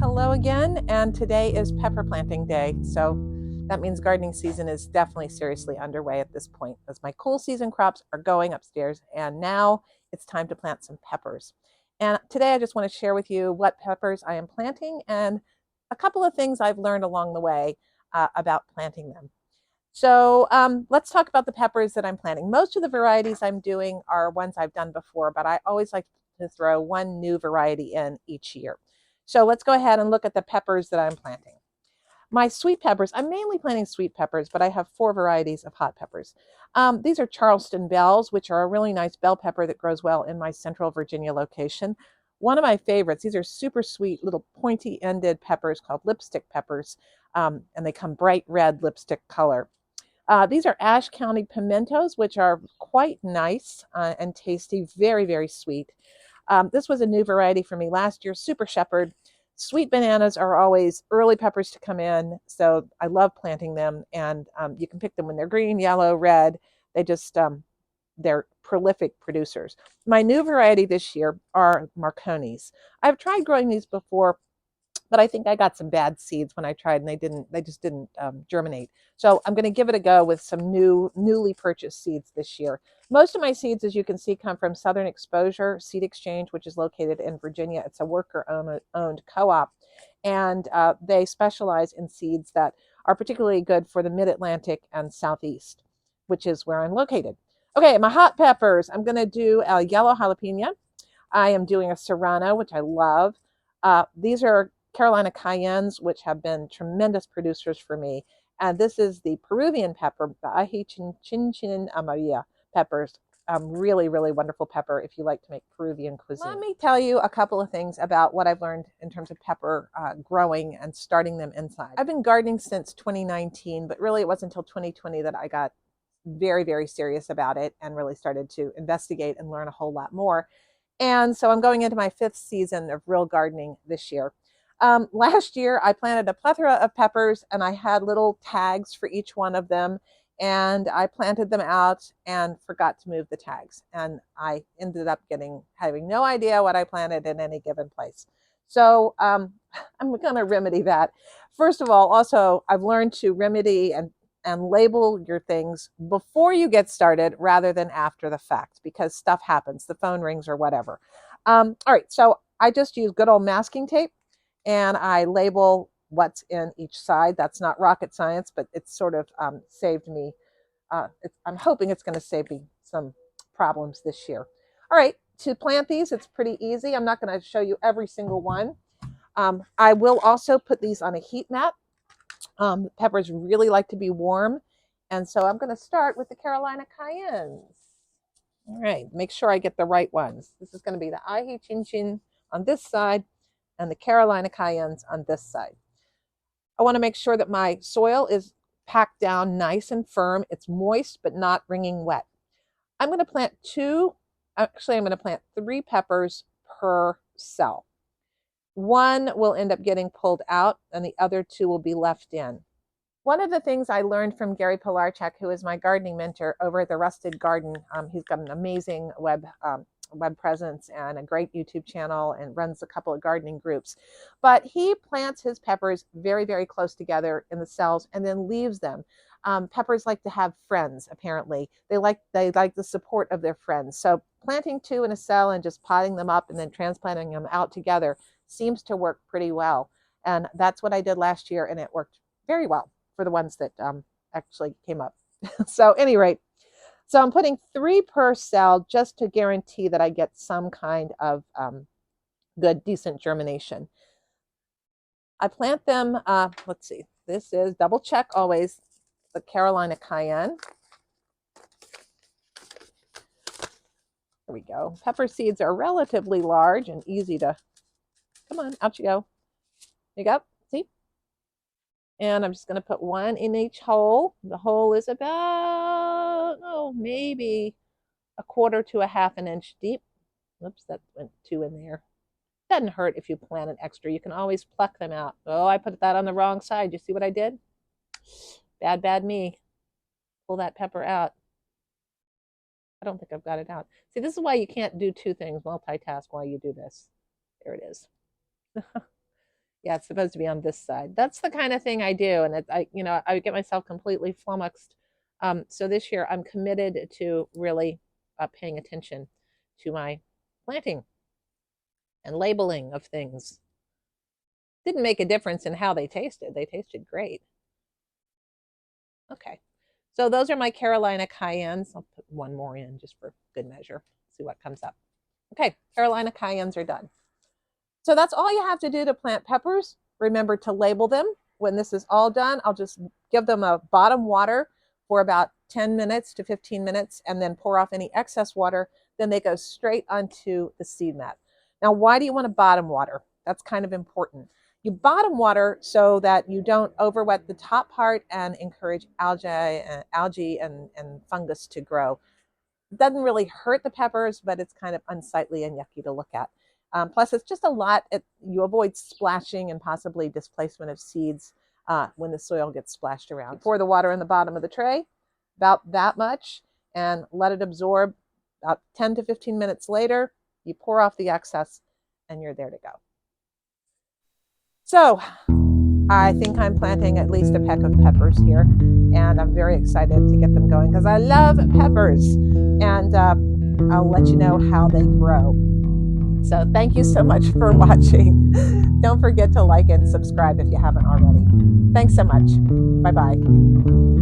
Hello again, and today is pepper planting day. So that means gardening season is definitely seriously underway at this point as my cool season crops are going upstairs, and now it's time to plant some peppers. And today I just want to share with you what peppers I am planting and a couple of things I've learned along the way about planting them. So let's talk about the peppers that I'm planting. Most of the varieties I'm doing are ones I've done before, but I always like to throw one new variety in each year. So let's go ahead and look at the peppers that I'm planting. My sweet peppers, I'm mainly planting sweet peppers, but I have 4 varieties of hot peppers. These are Charleston bells, which are a really nice bell pepper that grows well in my central Virginia location. One of my favorites, these are super sweet little pointy-ended peppers called lipstick peppers, and they come bright red lipstick color. These are Ashe County pimentos, which are quite nice and tasty, very, very sweet. This was a new variety for me last year, Super Shepherd. Sweet bananas are always early peppers to come in, so I love planting them. And you can pick them when they're green, yellow, red. They just, they're prolific producers. My new variety this year are Marconis. I've tried growing these before, but I think I got some bad seeds when I tried and they just didn't germinate. So I'm going to give it a go with some newly purchased seeds this year. Most of my seeds, as you can see, come from Southern Exposure Seed Exchange, which is located in Virginia. It's a worker-owned co-op, and they specialize in seeds that are particularly good for the Mid-Atlantic and Southeast, which is where I'm located. Okay, my hot peppers. I'm going to do a yellow jalapeno. I am doing a serrano, which I love. These are Carolina cayennes, which have been tremendous producers for me. And this is the Peruvian pepper, the ají chin amarilla peppers. Really, really wonderful pepper if you like to make Peruvian cuisine. Let me tell you a couple of things about what I've learned in terms of pepper growing and starting them inside. I've been gardening since 2019, but really it wasn't until 2020 that I got very, very serious about it and really started to investigate and learn a whole lot more. And so I'm going into my 5th season of real gardening this year. Last year, I planted a plethora of peppers and I had little tags for each one of them. And I planted them out and forgot to move the tags. And I ended up having no idea what I planted in any given place. So I'm going to remedy that. First of all, also, I've learned to remedy and label your things before you get started rather than after the fact, because stuff happens, the phone rings or whatever. All right, so I just use good old masking tape and I label what's in each side. That's not rocket science, but it's sort of saved me. I'm hoping it's going to save me some problems this year. All right, to plant these, it's pretty easy. I'm not going to show you every single one. I will also put these on a heat mat. Peppers really like to be warm. And so I'm going to start with the Carolina cayennes. All right, make sure I get the right ones. This is going to be the ají chin chin on this side and the Carolina cayennes on this side. I want to make sure that my soil is packed down nice and firm. It's moist but not wringing wet. I'm going to plant I'm going to plant 3 peppers per cell. One will end up getting pulled out and the other 2 will be left in. One of the things I learned from Gary Pilarchak, who is my gardening mentor over at the Rusted Garden, he's got an amazing web presence and a great YouTube channel and runs a couple of gardening groups. But he plants his peppers very, very close together in the cells and then leaves them. Peppers like to have friends, apparently. They like the support of their friends. So planting 2 in a cell and just potting them up and then transplanting them out together seems to work pretty well. And that's what I did last year, and it worked very well for the ones that actually came up. So at any rate, so I'm putting 3 per cell just to guarantee that I get some kind of good, decent germination. I plant them, let's see, this is, double check always, the Carolina cayenne. There we go. Pepper seeds are relatively large and easy to, come on, out you go. There you go, see? And I'm just going to put 1 in each hole. The hole is about, maybe 1/4 to 1/2 inch deep. Oops, that went 2 in there. Doesn't hurt if you plant an extra. You can always pluck them out. Oh, I put that on the wrong side. You see what I did? Bad me. Pull that pepper out. I don't think I've got it out. See, this is why you can't do 2 things, multitask while you do this. There it is. Yeah, it's supposed to be on this side. That's the kind of thing I do, and I get myself completely flummoxed. So this year, I'm committed to really paying attention to my planting and labeling of things. Didn't make a difference in how they tasted. They tasted great. Okay, so those are my Carolina cayennes. I'll put one more in just for good measure. See what comes up. Okay, Carolina cayennes are done. So that's all you have to do to plant peppers. Remember to label them. When this is all done, I'll just give them a bottom water for about 10 minutes to 15 minutes and then pour off any excess water. Then they go straight onto the seed mat. Now, why do you want to bottom water? That's kind of important. You bottom water so that you don't overwet the top part and encourage algae and fungus to grow. It doesn't really hurt the peppers, but it's kind of unsightly and yucky to look at. Plus, it's just a lot. You avoid splashing and possibly displacement of seeds when the soil gets splashed around. Pour the water in the bottom of the tray, about that much, and let it absorb. About 10 to 15 minutes later, you pour off the excess, and you're there to go. So I think I'm planting at least a peck of peppers here, and I'm very excited to get them going because I love peppers, and I'll let you know how they grow. So thank you so much for watching. Don't forget to like and subscribe if you haven't already. Thanks so much. Bye-bye.